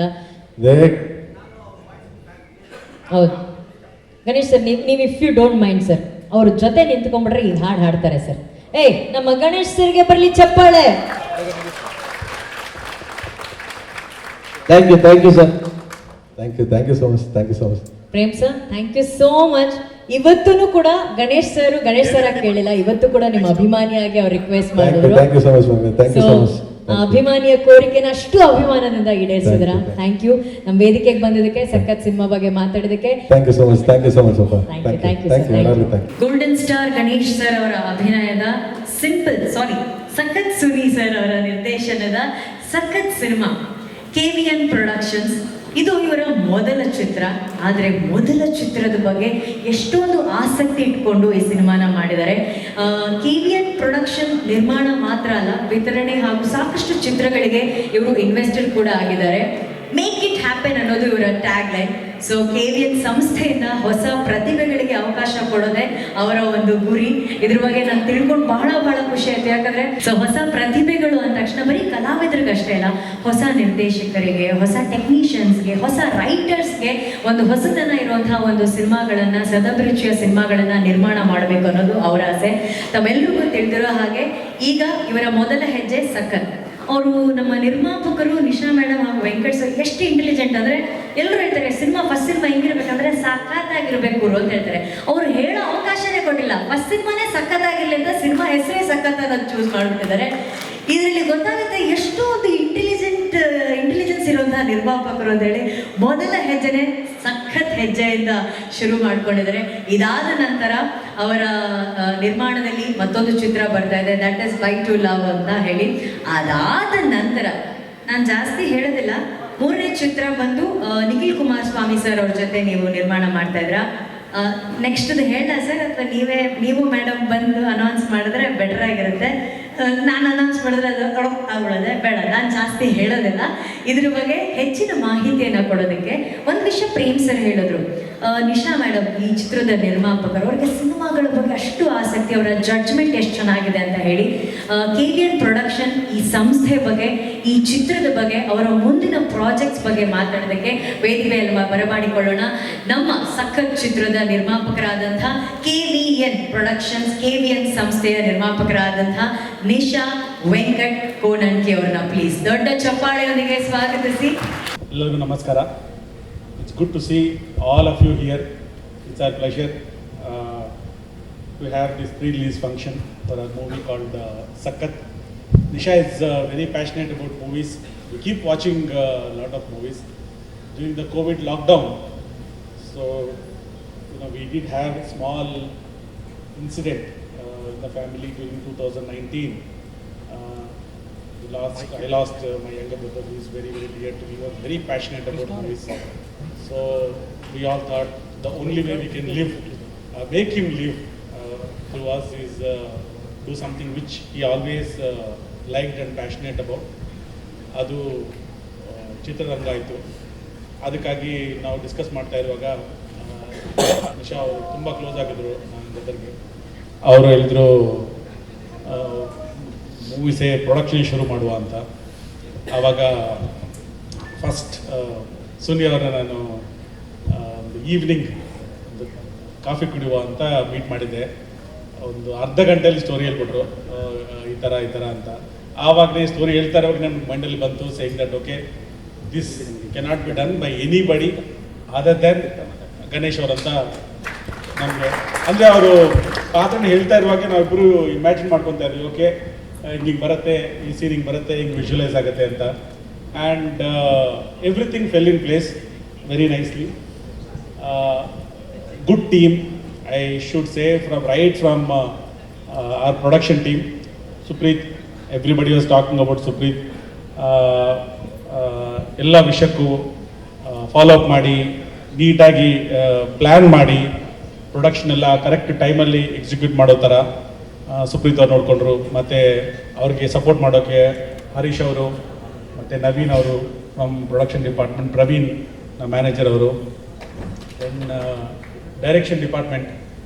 ಹೌದು ಗಣೇಶ್ ಸರ್, ನೀವು if you don't mind sir, ಅವ್ರ ಜೊತೆ ನಿಂತ್ಕೊಂಡ್ಬಿಟ್ರೆ ಈ ಹಾಡು ಹಾಡ್ತಾರೆ ಸರ್. ಏಯ್, ನಮ್ಮ ಗಣೇಶ್ ಸರ್ಗೆ ಬರಲಿ ಚಪ್ಪಾಳೆ. Thank you sir. Thank you so much. Prem sir, thank you so much. ಇವತ್ತೂ ಕೂಡ ಗಣೇಶ್ ಸರ್ ಕೇಳಿಲ್ಲ, ಇವತ್ತು ಕೂಡ ನಿಮ್ಮ ಅಭಿಮಾನಿಯಾಗಿ ಅವ್ರು ರಿಕ್ವೆಸ್ಟ್ ಮಾಡಿದ್ರು. Thank you so much. ಅಭಿಮಾನಿಯ ಕೋರಿಕೆನ ಅಷ್ಟು ಅಭಿಮಾನದಿಂದ ಈಡೇರಿಸಿದ್ರ. Thank you. ನಮ್ಮ ವೇದಿಕೆಗೆ ಬಂದಿದ್ದಕ್ಕೆ, ಸಖತ್ ಸಿನಿಮಾ ಬಗ್ಗೆ ಮಾತಾಡಿದಕ್ಕೆ thank you so much. Thank you golden star Ganesh sir ಅವರ ಅಭಿನಯದ ಸಖತ್ ಸುನಿ ಸರ್ ಅವರ ನಿರ್ದೇಶನದ ಸಖತ್ ಸಿನಿಮಾ KVN ಪ್ರೊಡಕ್ಷನ್ಸ್. ಇದು ಇವರ ಮೊದಲ ಚಿತ್ರ. ಆದರೆ ಮೊದಲ ಚಿತ್ರದ ಬಗ್ಗೆ ಎಷ್ಟೊಂದು ಆಸಕ್ತಿ ಇಟ್ಕೊಂಡು ಈ ಸಿನಿಮಾನ ಮಾಡಿದ್ದಾರೆ. KVN ಪ್ರೊಡಕ್ಷನ್ ನಿರ್ಮಾಣ ಮಾತ್ರ ಅಲ್ಲ, ವಿತರಣೆ ಹಾಗೂ ಸಾಕಷ್ಟು ಚಿತ್ರಗಳಿಗೆ ಇವರು ಇನ್ವೆಸ್ಟರ್ ಕೂಡ ಆಗಿದ್ದಾರೆ. ಮೇಕ್ ಇಟ್ ಹ್ಯಾಪನ್ ಅನ್ನೋದು ಇವರ ಟ್ಯಾಗ್ ಲೈನ್. ಸೊ KVN ಸಂಸ್ಥೆಯಿಂದ ಹೊಸ ಪ್ರತಿಭೆಗಳಿಗೆ ಅವಕಾಶ ಕೊಡೋದೆ ಅವರ ಒಂದು ಗುರಿ. ಇದ್ರ ಬಗ್ಗೆ ನಾನು ತಿಳ್ಕೊಂಡು ಬಹಳ ಖುಷಿ ಆಯ್ತು. ಯಾಕಂದ್ರೆ ಸೊ ಹೊಸ ಪ್ರತಿಭೆಗಳು ಅಂದ ತಕ್ಷಣ ಬರೀ ಕಲಾವಿದರಿಗಷ್ಟೇ ಅಲ್ಲ, ಹೊಸ ನಿರ್ದೇಶಕರಿಗೆ, ಹೊಸ ಟೆಕ್ನಿಷಿಯನ್ಸ್ಗೆ, ಹೊಸ ರೈಟರ್ಸ್ಗೆ ಒಂದು ಹೊಸತನ ಇರುವಂತಹ ಒಂದು ಸಿನಿಮಾಗಳನ್ನ, ಸದಭಿರುಚಿಯ ಸಿನಿಮಾಗಳನ್ನ ನಿರ್ಮಾಣ ಮಾಡಬೇಕು ಅನ್ನೋದು ಅವರ ಆಸೆ. ತಮ್ಮೆಲ್ಲರಿಗೂ ತಿಳಿದಿರೋ ಹಾಗೆ ಈಗ ಇವರ ಮೊದಲ ಹೆಜ್ಜೆ ಸಖತ್. ಅವರು ನಮ್ಮ ನಿರ್ಮಾಪಕರು ನಿಶಾ ಮೇಡಮ್ ಹಾಗೂ ವೆಂಕಟ್ ಸರ್ ಎಷ್ಟು ಇಂಟೆಲಿಜೆಂಟ್ ಅಂದರೆ, ಎಲ್ಲರೂ ಹೇಳ್ತಾರೆ ಫಸ್ಟ್ ಸಿನಿಮಾ ಹಿಂಗಿರ್ಬೇಕಂದ್ರೆ ಸಖತ್ತಾಗಿರ್ಬೇಕು ಅಂತ ಹೇಳ್ತಾರೆ. ಅವ್ರು ಹೇಳೋ ಅವಕಾಶನೇ ಕೊಟ್ಟಿಲ್ಲ. ಫಸ್ಟ್ ಸಿನಿಮಾನೇ ಸಖತ್ತಾಗಿರ್ಲಿ ಅಂತ ಸಿನಿಮಾ ಹೆಸರೇ ಸಖತ್ ಅನ್ನೋದು ಚೂಸ್ ಮಾಡಿಬಿಟ್ಟಿದ್ದಾರೆ. ಇದರಲ್ಲಿ ಗೊತ್ತಾಗುತ್ತೆ ಎಷ್ಟು ಒಂದು ಇಂಟೆಲಿಜೆನ್ಸ್ ಇರುವಂತಹ ನಿರ್ಮಾಪಕರು ಅಂತ ಹೇಳಿ. ಮೊದಲ ಹೆಜ್ಜೆನೆ ಸಖತ್ ಹೆಜ್ಜೆಯಿಂದ ಶುರು ಮಾಡ್ಕೊಂಡಿದ್ದಾರೆ. ಇದಾದ ನಂತರ ಅವರ ನಿರ್ಮಾಣದಲ್ಲಿ ಮತ್ತೊಂದು ಚಿತ್ರ ಬರ್ತಾ ಇದೆ, that is by two love ಅಂತ ಹೇಳಿ. ಅದಾದ ನಂತರ ನಾನು ಜಾಸ್ತಿ ಹೇಳೋದಿಲ್ಲ, ಮೂರನೇ ಚಿತ್ರ ಬಂದು ನಿಖಿಲ್ ಕುಮಾರಸ್ವಾಮಿ ಸರ್ ಅವ್ರ ಜೊತೆ ನೀವು ನಿರ್ಮಾಣ ಮಾಡ್ತಾ ಇದ್ರ. ನೆಕ್ಸ್ಟ್ ಹೇಳ ಸರ್, ಅಥವಾ ನೀವು ಮೇಡಮ್ ಬಂದು ಅನೌನ್ಸ್ ಮಾಡಿದ್ರೆ ಬೆಟರ್ ಆಗಿರುತ್ತೆ. ನಾನು ಅನೌನ್ಸ್ ಮಾಡಿದ್ರೆ ಅದು ಆಗ್ಬಿಡೋದೆ, ಬೇಡ, ನಾನು ಜಾಸ್ತಿ ಹೇಳೋದಿಲ್ಲ. ಇದ್ರ ಬಗ್ಗೆ ಹೆಚ್ಚಿನ ಮಾಹಿತಿಯನ್ನು ಕೊಡೋದಕ್ಕೆ ಒಂದು ವಿಷಯ ಪ್ರೇಮ್ ಸರ್ ಹೇಳಿದ್ರು. ನಿಶಾ ಮೇಡಮ್ ಈ ಚಿತ್ರದ ನಿರ್ಮಾಪಕರು, ಅವ್ರಿಗೆ ಸಿನಿಮಾಗಳ ಬಗ್ಗೆ ಅಷ್ಟು ಆಸಕ್ತಿ, ಅವರ ಜಡ್ಜ್ಮೆಂಟ್ ಎಷ್ಟು ಚೆನ್ನಾಗಿದೆ ಅಂತ ಹೇಳಿ. KVN ಪ್ರೊಡಕ್ಷನ್ ಈ ಸಂಸ್ಥೆ ಬಗ್ಗೆ, ಈ ಚಿತ್ರದ ಬಗ್ಗೆ, ಅವರ ಮುಂದಿನ ಪ್ರಾಜೆಕ್ಟ್ಸ್ ಬಗ್ಗೆ ಮಾತಾಡೋದಕ್ಕೆ ವೇದಿಕೆಯಲ್ಲಿ ಬರಮಾಡಿಕೊಳ್ಳೋಣ. ನಮ್ಮ ಸಖತ್ ಚಿತ್ರದ ನಿರ್ಮಾಪಕರಾದಂಥ KVN ಪ್ರೊಡಕ್ಷನ್ಸ್, KVN ಸಂಸ್ಥೆಯ ನಿರ್ಮಾಪಕರಾದಂಥ ನಿಶಾ ವೆಂಕಟ್ ಕೋಣನ್ಕಿ ಅವ್ರನ್ನ ಪ್ಲೀಸ್ ದೊಡ್ಡ ಚಪ್ಪಾಳೆಯೊಂದಿಗೆ ಸ್ವಾಗತಿಸಿ. ಎಲ್ಲರಿಗೂ ನಮಸ್ಕಾರ. It's good to see all of you here. It's our pleasure. to have this pre-release function for a movie called Sakkat. Nisha is very passionate about movies. We keep watching a lot of movies. During the COVID lockdown, so we did have a small incident in the family during 2019. I lost my younger brother, who is very, very dear to me. He was very passionate about movies. So we all thought the only way we can live, make him live through us is do something which he always liked and passionate about. ಅದು ಚಿತ್ರರಂಗ ಆಯಿತು. ಅದಕ್ಕಾಗಿ ನಾವು discuss ಮಾಡ್ತಾ ಇರುವಾಗ ನಿಶಾ ಅವರು ತುಂಬ close ಆಗಿದ್ರು ನನ್ನ ಬ್ರದರ್ಗೆ. ಅವರು ಹೇಳಿದ್ರು ಮೂವೀಸೇ ಪ್ರೊಡಕ್ಷನ್ ಶುರು ಮಾಡುವ ಅಂತ. ಆವಾಗ ಫಸ್ಟ್ ಸುನಿ ಅವರನ್ನ ನಾನು ಒಂದು ಈವ್ನಿಂಗ್ ಒಂದು ಕಾಫಿ ಕುಡಿಯುವ ಅಂತ ಮೀಟ್ ಮಾಡಿದ್ದೆ. ಒಂದು ಅರ್ಧ ಗಂಟೆಯಲ್ಲಿ ಸ್ಟೋರಿ ಹೇಳ್ಕೊಟ್ರು, ಈ ಥರ ಅಂತ. ಆವಾಗಲೇ ಸ್ಟೋರಿ ಹೇಳ್ತಾ ಇರುವಾಗ ನನ್ನ ಮೈಂಡಲ್ಲಿ ಬಂತು, saying that okay, this cannot be done by anybody other than Ganesh ಅವರಂತ ನಮಗೆ. ಅಂದರೆ ಅವರು ಪಾತ್ರನ ಹೇಳ್ತಾ ಇರುವಾಗ ನಾವಿಬ್ಬರು ಇಮ್ಯಾಜಿನ್ ಮಾಡ್ಕೊತಾ ಇದ್ವಿ, ಓಕೆ ಹಿಂಗೆ ಬರುತ್ತೆ, ಈ ಸೀನ್ ಹಿಂಗೆ ಬರುತ್ತೆ, ಹಿಂಗೆ ವಿಜುವಲೈಸ್ ಆಗುತ್ತೆ ಅಂತ. And everything fell in place very nicely. Good team, I should say, from our production team. Supreet, everybody was talking about Supreet. ಎಲ್ಲ ವಿಷಯಕ್ಕೂ ಫಾಲೋ ಅಪ್ ಮಾಡಿ, ನೀಟಾಗಿ ಪ್ಲ್ಯಾನ್ ಮಾಡಿ, ಪ್ರೊಡಕ್ಷನ್ ಎಲ್ಲ ಕರೆಕ್ಟ್ ಟೈಮಲ್ಲಿ ಎಕ್ಸಿಕ್ಯೂಟ್ ಮಾಡೋ ಥರ ಸುಪ್ರೀತ್ ಅವ್ರು ನೋಡಿಕೊಂಡ್ರು. ಮತ್ತು ಅವ್ರಿಗೆ ಸಪೋರ್ಟ್ ಮಾಡೋಕ್ಕೆ ಹರೀಶ್ ಅವರು ಮತ್ತು ನವೀನ್ ಅವರು ಫ್ರಮ್ ಪ್ರೊಡಕ್ಷನ್ ಡಿಪಾರ್ಟ್ಮೆಂಟ್, ಪ್ರವೀಣ್ ನಮ್ಮ ಮ್ಯಾನೇಜರ್ ಅವರು. ದೆನ್ ಡೈರೆಕ್ಷನ್ ಡಿಪಾರ್ಟ್ಮೆಂಟ್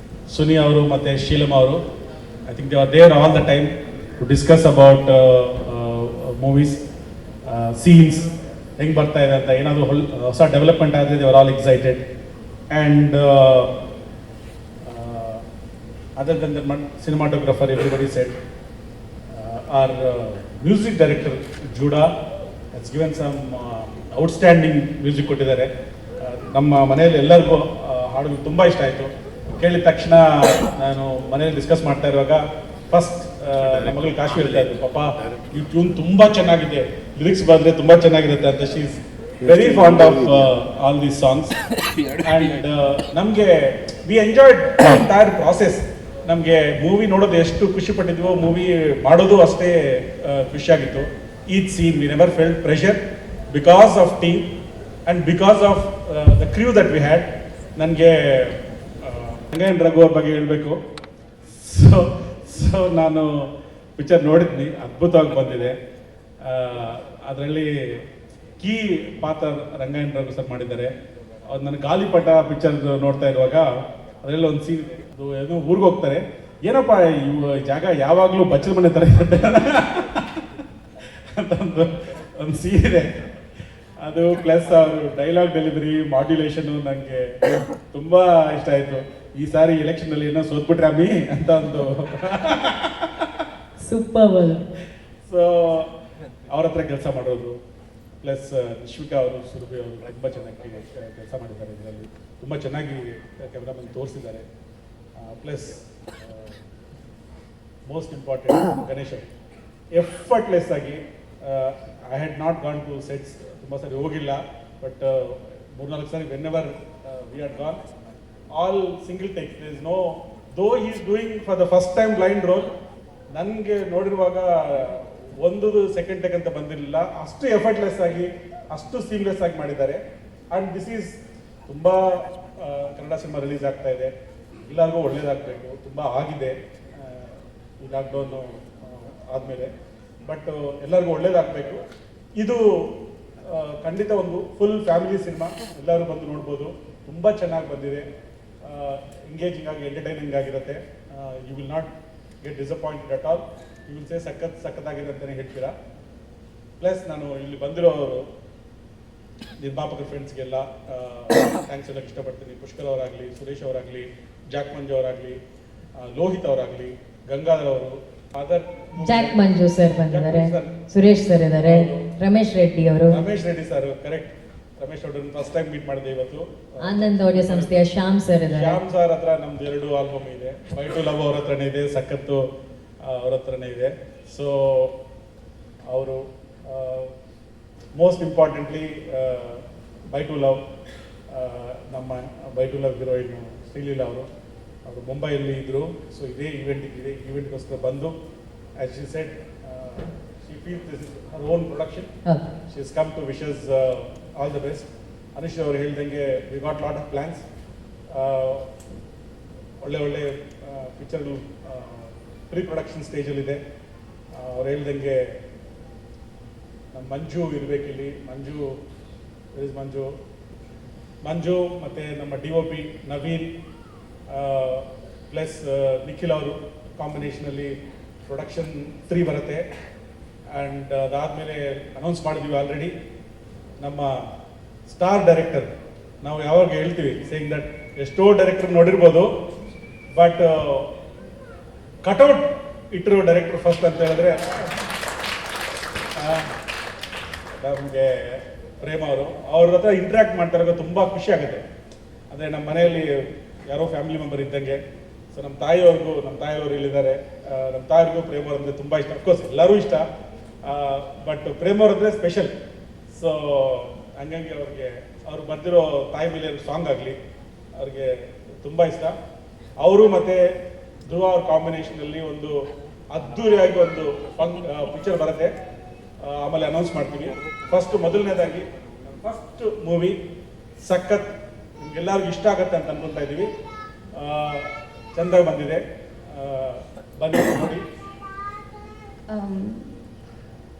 ಸುನಿ ಅವರು ಮತ್ತು ಶೀಲಮ್ ಅವರು. I think they are there all the time to discuss about movies, scenes ಹೆಂಗೆ ಬರ್ತಾ ಇದೆ ಅಂತ, ಏನಾದರೂ ಹೊಸ ಡೆವಲಪ್ಮೆಂಟ್ ಆದರೆ they are all excited. And other than the cinematographer, everybody said, our music director Juda has given some outstanding music ಕೊಟ್ಟಿದ್ದಾರೆ. ನಮ್ಮ ಮನೆಯಲ್ಲಿ ಎಲ್ಲರಿಗೂ ಹಾಡುಗಳು ತುಂಬ ಇಷ್ಟ ಆಯಿತು. ಕೇಳಿದ ತಕ್ಷಣ ನಾನು ಮನೆಯಲ್ಲಿ ಡಿಸ್ಕಸ್ ಮಾಡ್ತಾ ಇರುವಾಗ ಫಸ್ಟ್ ನಮ್ಮ ಮಗಳು ಕಾಶಿ ಹೇಳ್ತಾ ಇದ್ರು, ಪಾಪ ಈ ಟ್ಯೂನ್ ತುಂಬ ಚೆನ್ನಾಗಿದೆ, ಲಿರಿಕ್ಸ್ ಬಂದರೆ ತುಂಬ ಚೆನ್ನಾಗಿರುತ್ತೆ ಅಂತ. She is very fond of all these songs. And ನಮಗೆ ವಿ ಎಂಜಾಯ್ಡ್ ಎಂಟೈರ್ ಪ್ರಾಸೆಸ್. ನಮಗೆ ಮೂವಿ ನೋಡೋದು ಎಷ್ಟು ಖುಷಿ ಪಟ್ಟಿದ್ವೋ, ಮೂವಿ ಮಾಡೋದು ಅಷ್ಟೇ ಖುಷಿಯಾಗಿತ್ತು. Each scene we never felt pressure because of team and because of the crew that we had. ನನಗೆ ರಂಗಾಯಣ್ ರಘು ಅವ್ರ ಬಗ್ಗೆ ಹೇಳಬೇಕು. ಸೊ ನಾನು ಪಿಕ್ಚರ್ ನೋಡಿದ್ನಿ, ಅದ್ಭುತವಾಗಿ ಬಂದಿದೆ. ಅದರಲ್ಲಿ ಕೀ ಪಾತ್ರ ರಂಗಾಯಣ್ ರಘು ಸರ್ ಮಾಡಿದ್ದಾರೆ. ಅವ್ರು ನನ್ನ ಗಾಲಿಪಟ ಪಿಕ್ಚರ್ ನೋಡ್ತಾ ಇರುವಾಗ ಅದರಲ್ಲಿ ಒಂದು ಸೀನ್, ಅದು ಏನೋ ಊರಿಗೆ ಹೋಗ್ತಾರೆ, ಏನಪ್ಪ ಇವು ಜಾಗ ಯಾವಾಗಲೂ ಬಚ್ಚಲ ಮನೆ ಥರ ಇರುತ್ತೆ ಅಂತ ಒಂದು ಸೀನ್ ಇದೆ. ಅದು ಪ್ಲಸ್ ಅವರು ಡೈಲಾಗ್ ಡೆಲಿವರಿ, ಮಾಡ್ಯುಲೇಷನು ನನಗೆ ತುಂಬ ಇಷ್ಟ ಆಯಿತು. ಈ ಸಾರಿ ಎಲೆಕ್ಷನಲ್ಲಿ ಏನೋ ಸೋತ್ಬಿಟ್ರೆ ಅಮ್ಮಿ ಅಂತ ಒಂದು ಸೂಪರ್. ಸೊ ಅವ್ರ ಹತ್ರ ಕೆಲಸ ಮಾಡೋದು, ಪ್ಲಸ್ ನಿಶ್ವಿಕಾ ಅವರು, ಸುರಭಿ ಅವರು ತುಂಬ ಚೆನ್ನಾಗಿ ಕೆಲಸ ಮಾಡಿದ್ದಾರೆ. ಇದರಲ್ಲಿ ತುಂಬ ಚೆನ್ನಾಗಿ ಕ್ಯಾಮ್ರಾಮನ್ ತೋರಿಸಿದ್ದಾರೆ. ಪ್ಲಸ್ ಮೋಸ್ಟ್ ಇಂಪಾರ್ಟೆಂಟ್ ಗಣೇಶ್ ಅವರು ಎಫರ್ಟ್ಲೆಸ್ ಆಗಿ, I had not gone to sets, ತುಂಬ ಸಾರಿ ಹೋಗಿಲ್ಲ, ಬಟ್ 3-4 ಸಾರಿ when ever we had gone, all single takes. There is no, though he is doing for the first time blind role. ನನಗೆ ನೋಡಿರುವಾಗ ಒಂದು second take ಅಂತ ಬಂದಿರಲಿಲ್ಲ. ಅಷ್ಟು ಎಫರ್ಟ್ಲೆಸ್ ಆಗಿ, ಅಷ್ಟು ಸೀಮ್ಲೆಸ್ ಆಗಿ ಮಾಡಿದ್ದಾರೆ. ಆ್ಯಂಡ್ ದಿಸ್ ಈಸ್ ತುಂಬ ಕನ್ನಡ ಸಿನಿಮಾ ರಿಲೀಸ್ ಆಗ್ತಾ ಇದೆ, ಎಲ್ಲರಿಗೂ ಒಳ್ಳೇದಾಗಬೇಕು. ತುಂಬ ಆಗಿದೆ ಈ ಲಾಕ್ಡೌನು ಆದಮೇಲೆ, ಬಟ್ ಎಲ್ಲರಿಗೂ ಒಳ್ಳೇದಾಗಬೇಕು. ಇದು ಖಂಡಿತ ಒಂದು ಫುಲ್ ಫ್ಯಾಮಿಲಿ ಸಿನಿಮಾ, ಎಲ್ಲರೂ ಬಂದು ನೋಡ್ಬೋದು. ತುಂಬ ಚೆನ್ನಾಗಿ ಬಂದಿದೆ, ಎಂಗೇಜಿಂಗ್ ಆಗಿ, ಎಂಟರ್ಟೈನಿಂಗ್ ಆಗಿರುತ್ತೆ. You will not get disappointed at all. You will say ಸಖತ್ತಾಗಿದೆ ಅಂತಲೇ ಹೇಳ್ತೀರಾ. ಪ್ಲಸ್ ನಾನು ಇಲ್ಲಿ ಬಂದಿರೋರು ನಿರ್ಮಾಪಕರ ಫ್ರೆಂಡ್ಸ್ಗೆಲ್ಲ ಥ್ಯಾಂಕ್ಸ್ ಹೇಳೋಕ್ಕೆ ಇಷ್ಟಪಡ್ತೀನಿ. ಪುಷ್ಕರ್ ಅವರಾಗಲಿ, ಸುರೇಶ್ ಅವರಾಗಲಿ, ಜಾಕ್ ಮಂಜು ಅವರಾಗಲಿ, ಲೋಹಿತ್ ಅವರಾಗಲಿ, ಗಂಗಾಧರ್ ಅವರು, ಅದರ್ ಜಾಕ್ ಮಂಜು ಸರ್ ಬಂದಿದ್ದಾರೆ, ಸುರೇಶ್ ಸರ್ ಇದ್ದಾರೆ, ರಮೇಶ್ ರೆಡ್ಡಿ ಅವರು, ರಮೇಶ್ ರೆಡ್ಡಿ ಸರ್, ಕರೆಕ್ಟ್. ರಮೇಶ್ ಅವ್ರನ್ನ ಫಸ್ಟ್ ಟೈಮ್ ಮೀಟ್ ಮಾಡಿದೆ ಇವತ್ತು. ಆನಂದ್ ಆಡಿಯೋ ಸಂಸ್ಥೆಯ ಶ್ಯಾಮ್ ಸರ್ ಇದ್ದಾರೆ. ಶ್ಯಾಮ್ ಸರ್ ಹತ್ರ ನಮ್ದು 2 ಆಲ್ಬಮ್ ಇದೆ. ಫೈ ಟು ಲವ್ ಅವ್ರ ಹತ್ರನೇ ಇದೆ, ಸಖತ್ತು ಅವ್ರ ಹತ್ರನೇ ಇದೆ. ಸೊ ಅವರು most importantly by to love, ನಮ್ಮ by to love heroine Sreeleela ಅವರು ಮುಂಬೈಯಲ್ಲಿ ಇದ್ದರು. ಸೊ ಇದೇ ಈವೆಂಟ್ಗೋಸ್ಕರ ಬಂದು, as she said, she feels this is her own production. She is come to wishes all the best. Anush ಅವರು ಹೇಳ್ದಂಗೆ we got lot of plans. ಒಳ್ಳೆ ಪಿಕ್ಚರ್ಗಳು ಪ್ರೀ ಪ್ರೊಡಕ್ಷನ್ ಸ್ಟೇಜಲ್ಲಿದೆ. ಅವ್ರು ಹೇಳ್ದಂಗೆ ನಮ್ಮ ಮಂಜು ಇರಬೇಕಿಲ್ಲಿ. ಮಂಜು ಮತ್ತು ನಮ್ಮ DOP ನವೀನ್ ಪ್ಲಸ್ ನಿಖಿಲ್ ಅವರು ಕಾಂಬಿನೇಷನಲ್ಲಿ ಪ್ರೊಡಕ್ಷನ್ 3 ಬರುತ್ತೆ. ಆ್ಯಂಡ್ ಅದಾದಮೇಲೆ ಅನೌನ್ಸ್ ಮಾಡಿದ್ವಿ ಆಲ್ರೆಡಿ. ನಮ್ಮ ಸ್ಟಾರ್ ಡೈರೆಕ್ಟರ್, ನಾವು ಯಾವಾಗ ಹೇಳ್ತೀವಿ ಸೇಯಿಂಗ್ ದಟ್ ಎಷ್ಟೋ ಡೈರೆಕ್ಟರ್ ನೋಡಿರ್ಬೋದು, ಬಟ್ ಕಟೌಟ್ ಇಟ್ಟಿರೋ ಡೈರೆಕ್ಟರ್ ಫಸ್ಟ್ ಅಂತ ಹೇಳಿದ್ರೆ ನಮಗೆ ಪ್ರೇಮ ಅವ್ರ ಹತ್ರ ಇಂಟ್ರ್ಯಾಕ್ಟ್ ಮಾಡ್ತಾ ತುಂಬ ಖುಷಿ ಆಗುತ್ತೆ. ಅಂದರೆ ನಮ್ಮ ಮನೆಯಲ್ಲಿ ಯಾರೋ ಫ್ಯಾಮಿಲಿ ಮೆಂಬರ್ ಇದ್ದಂಗೆ. ಸೊ ನಮ್ಮ ತಾಯಿಯವರು ಇಲ್ಲಿದ್ದಾರೆ. ನಮ್ಮ ತಾಯಿಯವ್ರಿಗೂ ಪ್ರೇಮ ಅವ್ರು ಅಂದರೆ ತುಂಬ ಇಷ್ಟ. ಅಫ್ಕೋರ್ಸ್ ಎಲ್ಲರೂ ಇಷ್ಟ, ಬಟ್ ಪ್ರೇಮ ಅವ್ರ ಅಂದರೆ ಸ್ಪೆಷಲ್. ಸೊ ಹಂಗಾಗಿ ಅವ್ರು ಬರ್ದಿರೋ ತಾಯಿ ಮೇಲೆ ಸಾಂಗ್ ಆಗಲಿ ಅವ್ರಿಗೆ ತುಂಬ ಇಷ್ಟ. ಅವರು ಮತ್ತು ಧ್ರುವ ಅವ್ರ ಕಾಂಬಿನೇಷನಲ್ಲಿ ಒಂದು ಅದ್ಧೂರಿಯಾಗಿ ಒಂದು ಪಿಕ್ಚರ್ ಬರುತ್ತೆ. ಆಮೇಲೆ ಅನೌನ್ಸ್ ಮಾಡ್ತೀವಿ. ಮೊದಲನೇದಾಗಿ ನಮ್ಮ ಫಸ್ಟ್ ಮೂವಿ ಸಖತ್, ನಿಮ್ಗೆಲ್ಲರಿಗೂ ಇಷ್ಟ ಆಗುತ್ತೆ ಅಂತ ಅನ್ಕೊತಾ ಇದ್ದೀವಿ. ಚೆಂದಾಗಿ ಬಂದಿದೆ, ಬನ್ನಿ ನೋಡಿ.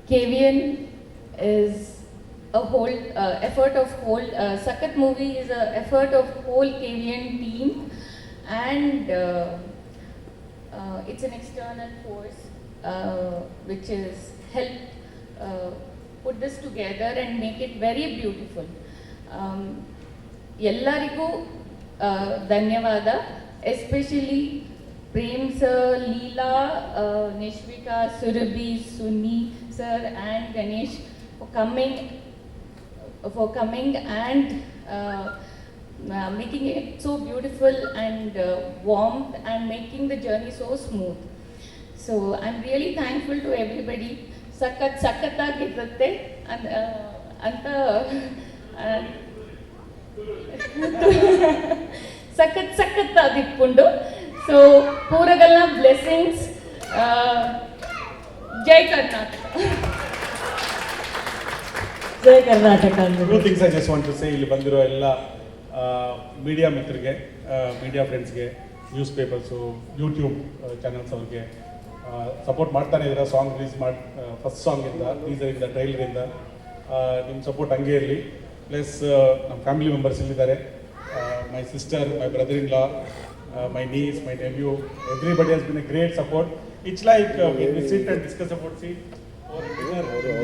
KVN is a whole effort of whole Sakat movie is a effort of whole KVN team, and it's an external force which is helped put this together and make it very beautiful. Ellarigu ಧನ್ಯವಾದ, especially Prem sir, Leela, Nishvika, Surabhi, Suni sir and Ganesh for coming and making it so beautiful and warm and making the journey so smooth. So I'm really thankful to everybody. ಸಖತ್ತಾಗಿರುತ್ತೆ ಅಂತ ಸಖತ್ತಾಗಿಟ್ಕೊಂಡು. So ಪೂರಗಲ್ನ blessings. ಜೈ ಕರ್ನಾಟಕ. ಜೈ Karnataka. 2 things I just want to say. ಇಲ್ಲಿ ಬಂದಿರೋ ಎಲ್ಲ media ಮಿತ್ರರಿಗೆ, ಮೀಡಿಯಾ ಫ್ರೆಂಡ್ಸ್ಗೆ, ನ್ಯೂಸ್ ಪೇಪರ್ಸು, ಯೂಟ್ಯೂಬ್ ಚಾನಲ್ಸ್ ಅವ್ರಿಗೆ ಸಪೋರ್ಟ್ ಮಾಡ್ತಾನೆ ಇದ್ದೀರಾ. ಸಾಂಗ್ ರಿಲೀಸ್ ಮಾಡಿ ಫಸ್ಟ್ ಸಾಂಗಿಂದ, ಟೀಸರಿಂದ, ಟ್ರೈಲರಿಂದ ನಿಮ್ಮ ಸಪೋರ್ಟ್ ಹಂಗೆ ಇರಲಿ. ಪ್ಲಸ್ ನಮ್ಮ ಫ್ಯಾಮಿಲಿ ಮೆಂಬರ್ಸ್ ಇಲ್ಲಿದ್ದಾರೆ. My sister, my brother in law, my niece, my nephew, everybody has been a great support. It's like when we sit and discuss about or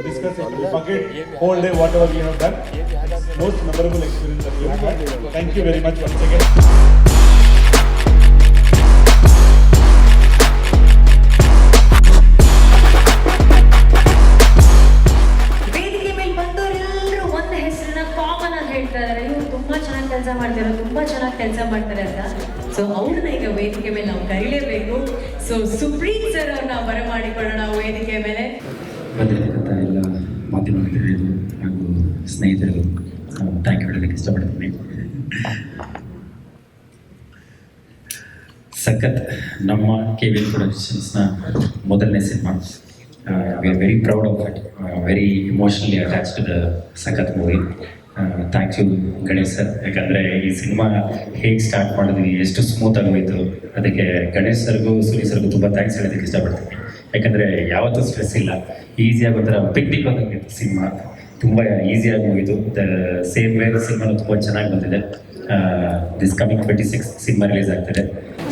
discuss it, we forget whole day whatever we have done. It's most memorable experience that we have had. Thank you very much once again. ವೇದಿಕೆ ಮೇಲೆ ಬಂದವರೆಲ್ಲರೂ ಒಂದು ಹೆಸರನ್ನ common ಆಗಿ ಹೇಳ್ತಾ ಇದ್ದಾರೆ, ಇವರು ತುಂಬಾ ಚೆನ್ನಾಗಿ ಕೆಲಸ ಮಾಡ್ತಾರೆ, ತುಂಬಾ ಚೆನ್ನಾಗಿ ಕೆಲಸ ಮಾಡ್ತಾರೆ ಅಂತ. ಸೊ ಅವ್ರನ್ನ ಈಗ ವೇದಿಕೆ ಮೇಲೆ ನಾವು ಕರೀಲೇಬೇಕು. ಸೊ ಸುಪ್ರೀಂ ಸರ್ ಅವ್ರನ್ನ ಬರಮಾಡಿಕೊಳ್ಳೋಣ ವೇದಿಕೆ ಮೇಲೆ. ಬಂದಿರತಕ್ಕಂಥ ಎಲ್ಲ ಮಾಧ್ಯಮ ಮಿತ್ರರಿಗೂ ಹಾಗೂ ಸ್ನೇಹಿತರಿಗೂ ಥ್ಯಾಂಕ್ ಯು ಹೇಳೋದಕ್ಕೆ ಇಷ್ಟಪಡ್ತೀನಿ. ಸಖತ್ ನಮ್ಮ KVN ಪ್ರೊಡಕ್ಷನ್ಸ್ನ ಮೊದಲನೇ ಸಿನಿಮಾ. We are very proud of it, very emotionally attach to the Sakath movie. Thank you Ganesh sir. ಯಾಕಂದರೆ ಈ ಸಿನಿಮಾ ಹೇಗೆ ಸ್ಟಾರ್ಟ್ ಮಾಡಿದ್ವಿ, ಎಷ್ಟು ಸ್ಮೂತಾಗಿ ಹೋಯಿತು, ಅದಕ್ಕೆ ಗಣೇಶ್ ಸರ್ಗೂ ಸುನಿ ಸರ್ಗೂ ತುಂಬ ಥ್ಯಾಂಕ್ಸ್ ಹೇಳೋದಕ್ಕೆ ಇಷ್ಟಪಡ್ತೀನಿ. ಯಾಕಂದರೆ ಯಾವತ್ತೂ ಸ್ಟ್ರೆಸ್ ಇಲ್ಲ, ಈಸಿಯಾಗಿ ಒಂಥರ ಪಿಕ್ನಿಕ್ ಬಂದಂಗಿತ್ತು ಸಿನಿಮಾ. ತುಂಬ ಈಸಿಯಾಗಿ ಹೋಯಿತು. ದ ಸೇಮ್ ವೇ ಸಿನಿಮಾನು ತುಂಬ ಚೆನ್ನಾಗಿ ಬಂದಿದೆ. ದಿಸ್ ಕಮಿಂಗ್ 26 ಸಿನಿಮಾ ರಿಲೀಸ್ ಆಗ್ತಿದೆ.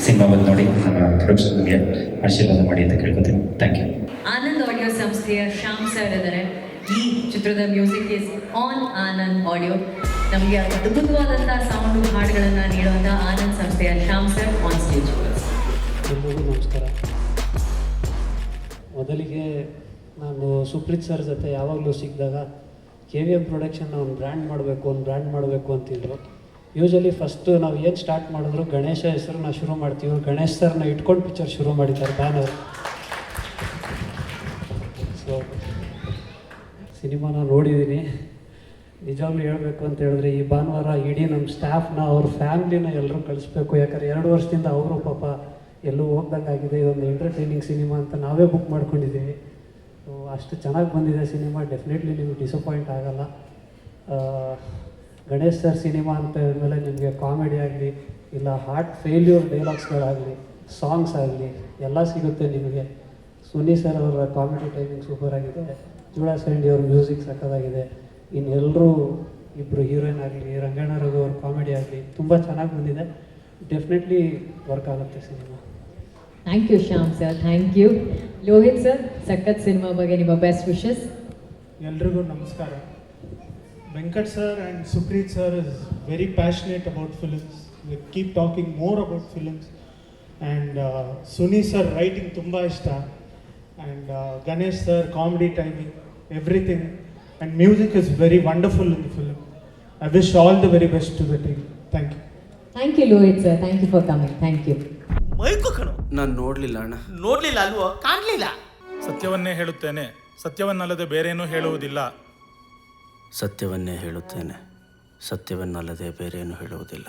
ಸಿನಿಮಾ ಬಂದು ನೋಡಿ ನಮ್ಮ ಪ್ರೊಡಕ್ಷನ್ಗೆ ಆಶೀರ್ವಾದ ಮಾಡಿ ಅಂತ ಕೇಳ್ಕೊತೀನಿ. Thank you. ಆನಂದ್ ಆಡಿಯೋ ಸಂಸ್ಥೆಯ ಶ್ಯಾಮ್ ಸರ್ ಇದ್ದಾರೆ. ಈ ಚಿತ್ರದ music is on Anand audio. ನಮಗೆ ಅದ್ಭುತವಾದಂಥ ಸೌಂಡು ಹಾಡುಗಳನ್ನು ನೀಡುವಂಥ ಆನಂದ್ ಸಂಸ್ಥೆಯ ಶ್ಯಾಮ್ ಸರ್ ಆನ್ ಸ್ಟೇಜ್. ಎಲ್ರಿಗೂ ನಮಸ್ಕಾರ. ಮೊದಲಿಗೆ ನಾನು ಸುಪ್ರೀತ್ ಸರ್ ಜೊತೆ ಯಾವಾಗಲೂ ಸಿಕ್ಕಿದಾಗ KVM ಪ್ರೊಡಕ್ಷನ್ನ ಒಂದು ಬ್ರ್ಯಾಂಡ್ ಮಾಡಬೇಕು ಅಂತಿದ್ರು. ಯೂಶಲಿ ಫಸ್ಟು ನಾವು ಏನು ಸ್ಟಾರ್ಟ್ ಮಾಡಿದ್ರು ಗಣೇಶ ಹೆಸರನ್ನ ಶುರು ಮಾಡ್ತೀವಿ. ಗಣೇಶ್ ಸರ್ನ ಇಟ್ಕೊಂಡು ಪಿಕ್ಚರ್ ಶುರು ಮಾಡಿದ್ದಾರೆ ಬ್ಯಾನರ್. ಸೊ ಸಿನಿಮಾನ ನೋಡಿದ್ದೀನಿ. ನಿಜವಾಗ್ಲೂ ಹೇಳಬೇಕು ಅಂತ ಹೇಳಿದ್ರೆ ಈ ಭಾನುವಾರ ಇಡೀ ನಮ್ಮ ಸ್ಟಾಫ್ನ ಅವ್ರ ಫ್ಯಾಮ್ಲಿನ ಎಲ್ಲರೂ ಕಳಿಸ್ಬೇಕು. ಯಾಕಂದರೆ 2 ವರ್ಷದಿಂದ ಅವರು ಪಾಪ ಎಲ್ಲೂ ಹೋಗ್ದಂಗಾಗಿದೆ. ಇದೊಂದು ಎಂಟರ್ಟೈನಿಂಗ್ ಸಿನಿಮಾ ಅಂತ ನಾವೇ ಬುಕ್ ಮಾಡ್ಕೊಂಡಿದ್ದೀವಿ. ಸೊ ಅಷ್ಟು ಚೆನ್ನಾಗಿ ಬಂದಿದೆ ಸಿನಿಮಾ. ಡೆಫಿನೆಟ್ಲಿ ನಿಮಗೆ ಡಿಸಪಾಯಿಂಟ್ ಆಗಲ್ಲ. ಗಣೇಶ್ ಸರ್ ಸಿನಿಮಾ ಅಂತ ಹೇಳಿದ್ಮೇಲೆ ನಿಮಗೆ ಕಾಮಿಡಿ ಆಗಲಿ ಇಲ್ಲ ಹಾರ್ಟ್ ಫೇಲ್ಯೂರ್ ಡೈಲಾಗ್ಸ್ಗಳಾಗಲಿ ಸಾಂಗ್ಸ್ ಆಗಲಿ ಎಲ್ಲ ಸಿಗುತ್ತೆ ನಿಮಗೆ. ಸುನಿ ಸರ್ ಅವರ ಕಾಮಿಡಿ ಟೈಮಿಂಗ್ ಸೂಪರ್ ಆಗಿದೆ. ಜೂಡಾ ಸ್ಯಾಂಡಿ ಅವ್ರ ಮ್ಯೂಸಿಕ್ ಸಕ್ಕತ್ತಾಗಿದೆ. ಇನ್ನೆಲ್ಲರೂ ಇಬ್ಬರು ಹೀರೋಯಿನ್ ಆಗಲಿ ರಂಗಣ್ಣ ರಘು ಅವ್ರ ಕಾಮಿಡಿ ಆಗಲಿ ತುಂಬ ಚೆನ್ನಾಗಿ ಬಂದಿದೆ. ಡೆಫಿನೆಟ್ಲಿ ವರ್ಕ್ ಆಗುತ್ತೆ cinema. Thank you Shyam sir, thank you. Lohith sir, ಸಖತ್ ಸಿನಿಮಾ ಬಗ್ಗೆ ನಿಮ್ಮ ಬೆಸ್ಟ್ ವಿಶಸ್. ಎಲ್ರಿಗೂ ನಮಸ್ಕಾರ. Venkat sir and Supreeth sir is very passionate about films. We keep talking more about films. And Suni sir writing ತುಂಬ ಇಷ್ಟ. And Ganesh sir comedy timing everything. And music is very wonderful in the film. I wish all the very best to the team. Thank you. Thank you Lohith sir, thank you for coming. Thank you. Mic ಕಣೋ. ನಾನು ನೋಡಲಿಲ್ಲ ಅಣ್ಣ. ನೋಡಲಿಲ್ಲ ಅಲ್ವೋ? ಕಾಣಲಿಲ್ಲ. ಸತ್ಯವನ್ನೇ ಹೇಳುತ್ತೇನೆ, ಸತ್ಯವನ್ನಲ್ಲದೆ ಬೇರೇನೂ ಹೇಳುವುದಿಲ್ಲ. ಸತ್ಯವನ್ನೇ ಹೇಳುತ್ತೇನೆ, ಸತ್ಯವನ್ನಲ್ಲದೆ ಬೇರೇನು ಹೇಳುವುದಿಲ್ಲ.